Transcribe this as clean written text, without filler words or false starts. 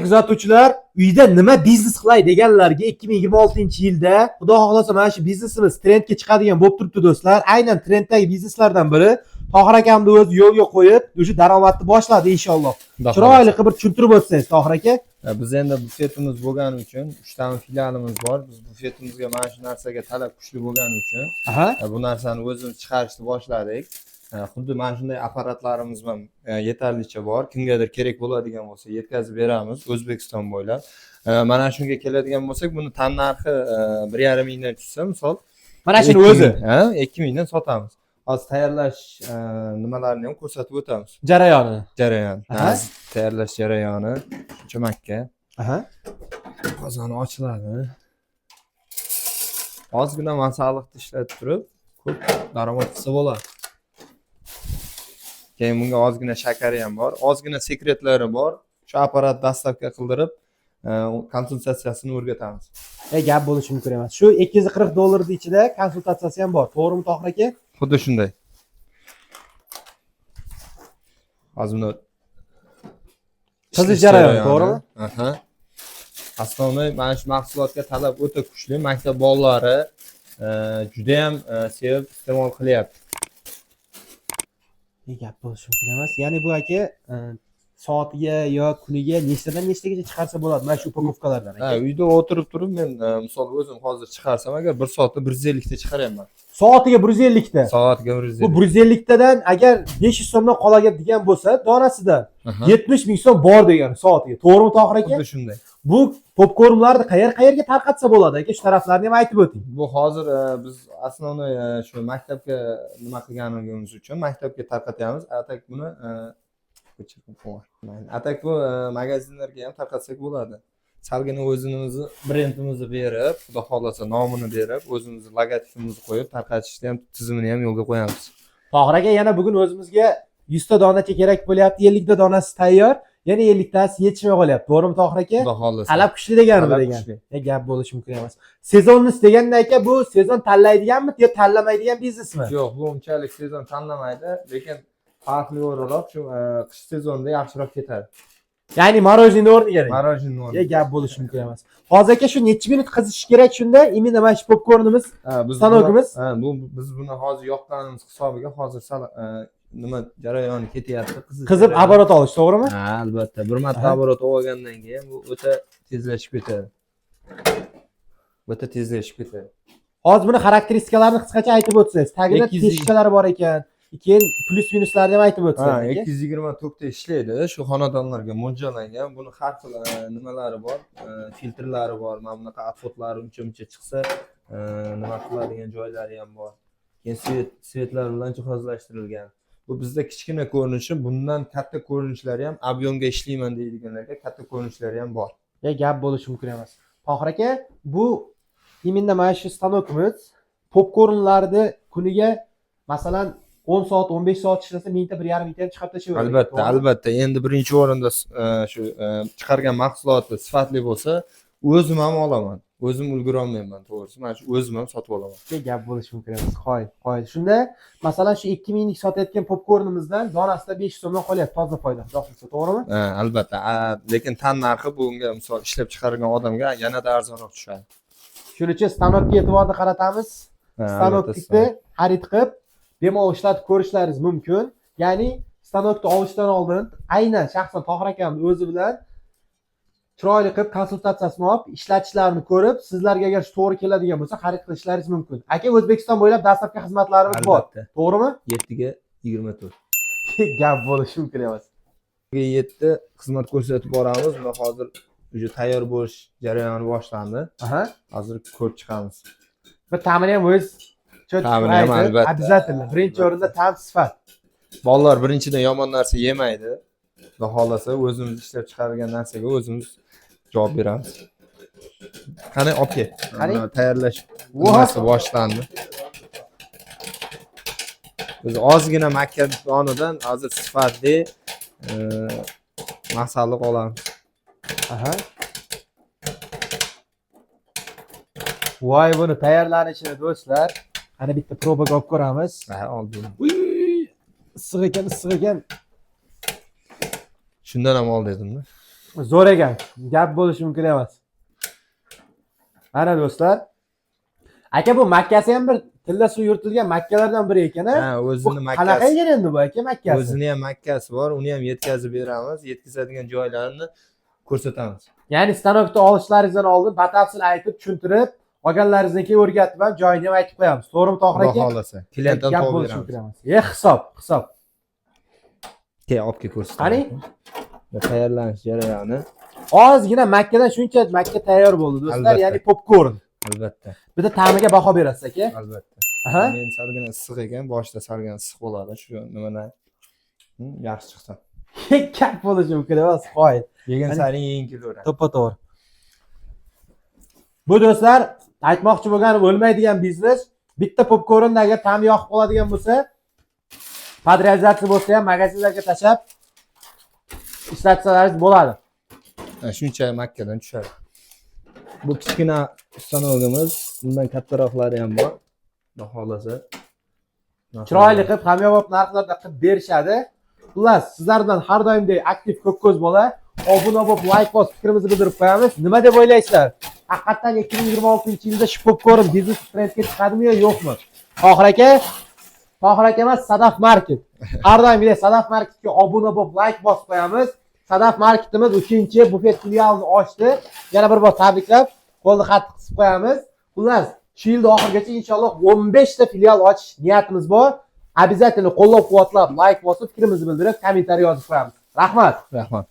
Kuzatuvchilar, uyda nima biznes qilay deganlarga 2026-yilda xudo xohlasa mana shu biznesimiz trendga chiqadigan bo'lib turibdi do'stlar. Aynan trenddagi bizneslardan biri Tohir akamni o'zi yo'lga qo'yib, o'sha daromadni boshladi inshaalloh. Chiroyli qilib tushuntirib o'tsangiz Tohir aka. Biz endi bufetimiz bo'lgani uchun 3 ta filialimiz bor. Biz bufetimizga mana shu narsaga talab kuchli bo'lgani uchun bu narsani o'zimiz chiqarishni boshladik. Xuddi mana shunday apparatlarimiz ham yetarlicha bor. Kimgadir kerak bo'ladigan bo'lsa yetkazib beramiz O'zbekiston bo'ylab. Mana shunga keladigan bo'lsak, buni tan narxi 1,5 mingdan tushsa, misol mana shuni o'zi 2 mingdan sotamiz. Hozir tayyorlash nimalarini ham ko'rsatib o'tamiz. jarayoni. Tayyorlash jarayoni shuncha makka. Qozon ochiladi. Ozgina masalliqni ishlatib turib, ko'p daromad qilsa bo'ladi. Keyin bunga ozgina shakari ham bor, ozgina sekretlari bor. Shu apparat dastavka qildirib, konsultatsiyasini o'rgatamiz. Gap bo'lishi mumkin emas. Shu $240 ichida konsultatsiyasi ham bor. To'g'rimi Tohir aka? Xuddi shunday. Hozir buni qiziq jarayon, to'g'rimi? Asosiy mana shu mahsulotga talab o'ta kuchli. Maktab bolalari juda ham sevib iste'mol qilyapti. Gap bo'lishi mumkin emas. Ya'ni bu aka soatiga yo kuniga nechtadan nechtagacha chiqarsa bo'ladi mana shu upakovkalardan aka? Uyda o'tirib turib men misol o'zim hozir chiqarsam agar 1 soatda 150 ta chiqaryapman. Soatiga 150 ta. Soatiga 150. Bu 150 tadan agar 500 so'mdan qoladigan bo'lsa, donasida 70 ming so'm bor degan soatiga. To'g'rimi Tohir aka? Xuddi shunday. Bu popkornlarni qayerga tarqatsa bo'ladi aka? Shu taraflarni ham aytib o'ting. Bu hozir biz asosiy shu maktabga nima qilganimiz uchun maktabga tarqatyapmiz. Atak buni Atak bu magazinlarga ham tarqatsak bo'ladi. Salgina o'zimizni brendimizni berib, xudo xolasa nomini berib, o'zimizni logotipimizni qo'yib tarqatishni ham tizimini ham yo'lga qo'yamiz. Tohir aka, yana bugun o'zimizga 100 ta donacha kerak bo'lyapti, 50 ta donasi tayyor, yana 50 tasi yetishmay qolyapti. To'g'rimi Tohir aka? Xudo xolasa. Talab kuchli deganmi degan. Gap bo'lishi mumkin emas. Sezonni deganda aka, bu sezon tanlaydiganmi yo tanlamaydigan biznesmi? Yo'q, bu unchalik sezon tanlamaydi, lekin farqli o'raroq shu qish sezonida yaxshiroq ketadi. Ya'ni marojniy o'rniga. Marojniy o'rniga. Gap bo'lishi mumkin emas. Hozir aka shu necha minut qizish kerak shunda? Imенно mana shu popkornimiz, stanokimiz. Bu biz buni hozir yoqqanimiz hisobiga hozir nima jarayoni ketyapti. Qizib оборот olish, to'g'rimi? Albatta. Bir marta оборот olgandan keyin bu o'ta tezlashib ketadi. O'ta tezlashib ketadi. Hozir buni xarakteristikalarini qisqacha aytib o'tsangiz. Tagida teshikchalari bor ekan. Keyin plus minuslarni ham aytib o'tsangiz. 220 ta ishlaydi. Shu xonadonlarga mo'ljallangan. Buni har xil nimalari bor, filtrlari bor. Mana bunaqa отводлari uncha chiqsa, nima qiladigan joylari ham bor. Keyin svetlar bilan jihozlashtirilgan. Bu bizda kichkina ko'rinishi, bundan katta ko'rinishlari ham, объемga ishlayman deydiganlarga katta ko'rinishlari ham bor. Gap bo'lishi mumkin emas. Tohir aka, bu именно mana shu stanokimiz popkornlarni kuniga masalan 10 soat, 15 soat ishlasa, mingta 1,5 mingta ham chiqarib tashlayveradi. Albatta. Endi birinchi o'rinda shu chiqargan mahsuloti sifatli bo'lsa, o'zim ham olaman. O'zim ulgura olmayman, to'g'risi. Men shu o'zim ham sotib olaman. Gap bo'lishi mumkin emas. Qo'y. Shunda, masalan, shu 2 minglik sotayotgan popkornimizdan donasida 500 so'mdan qolyapti, toza foyda. To'g'rimi? Albatta. Lekin tan narxi bunga misol ishlab chiqargan odamga yanada arzonroq tushadi. Shuning uchun stanokka e'tiborni qaratamiz. Stanokni xarid qilib bemalol ishlatib ko'rishlaringiz mumkin. Ya'ni stanokni olishdan oldin aynan shaxsan Tohir akamning o'zi bilan chiroyli qilib konsultatsiyasini olib, ishlatishlarini ko'rib, sizlarga agar to'g'ri keladigan bo'lsa, xarid qilishlaringiz mumkin. Aka, O'zbekiston bo'ylab dastavka xizmatlarimiz bor. To'g'rimi? 7 ga 24. Gap bo'lishi mumkin emas. 7 xizmat ko'rsatib boramiz. Va hozir уже tayyor bo'lish jarayoni boshlandi. Hozir ko'rib chiqamiz. Bir ta'mini ham o'z ta'mini ham albatta. Обязательно. Birinchi o'rinda ta'm sifat. Bolalar birinchidan yomon narsa yemaydi. Va xolasa o'zimiz ishlab chiqargan narsaga o'zimiz javob beramiz. Qani olib ket. Tayyorlash boshlandi. Biz ozgina makka donidan hozir sifatli masalliq olamiz. Voy, buni tayyorlanishini do'stlar, qani bitta probaga olib ko'ramiz. Oldim. Issiq ekan. Shundan ham ol dedim-da. Zo'r ekan. Gap bo'lishi mumkin emas. Ana do'stlar. Aka bu makkasi ham bir tilla suv yuritilgan makkalardan biri ekan-a? Ha, o'zini Qanaqa makkasi. ekan endi bu aka makkasi? O'zini ham makkasi bor, uni ham yetkazib beramiz. Yetkazadigan joylarini ko'rsatamiz. Ya'ni stanokni olishlaringizdan oldin batafsil aytib, tushuntirib, olganlaringizni o'rgatib ham joyini ham aytib qo'yamiz. To'g'rimi Tohir aka? Xudo xolasa. Klientdan Gap topib bo'lishi mumkin beramiz. emas. Hisob. Olib kelib ko'rsataman. Qani? Tayyorlanish jarayoni. Ozgina makkadan shuncha makka tayyor bo'ldi do'stlar, Albatta. ya'ni popkorn. Albatta. Bitta ta'miga baho berasiz aka. Albatta. Aha. Men salgina issiq ekan, boshida salgina issiq bo'ladi. Shu nimadan yaxshi chiqsa. Gap bo'lishi mumkin emas, qoyil. Yegan sari yengil kelaveradi. To'ppa-to'g'ri. Bu do'stlar, aytmoqchi bo'lganim o'lmaydigan biznes. Bitta popkornda agar ta'mi yoqib qoladigan bo'lsa, padralizatsiya bo'lsa ham magazinlarga tashab ishlatsalaringiz bo'ladi. Shuncha makkadan tushadi. Bu kichkina stanogimiz, bundan kattaroqlari ham bor. Xudo xolasa. Chiroyli qilib, hamyonbop narxlarda qilib berishadi. Xullas, sizlar bilan har doimdek aktiv ko'k ko'z bola, obuna bo'lib, like bosib, fikrimizni bildirib qo'yamiz. Nima deb o'ylaysizlar? Haqiqatan 2026-yilda shu popkorn biznes trendga chiqadimi yo yo'qmi? Tohir aka emas, Sadaf Market. Har doimgidek Sadaf Marketga obuna bo'lib, like bosib qo'yamiz. Sadaf Marketimiz 3-chi bufet filialini ochdi. Yana bir bor tabriklab, qo'lni qattiq qisib qo'yamiz. Xullas, shu yil oxirigacha inshaalloh 15 ta filial ochish niyatimiz bor. Обязательно qo'llab-quvvatlab, like bosib, fikrimizni bildirib, kommentariy yozib qo'yamiz. Rahmat. Rahmat.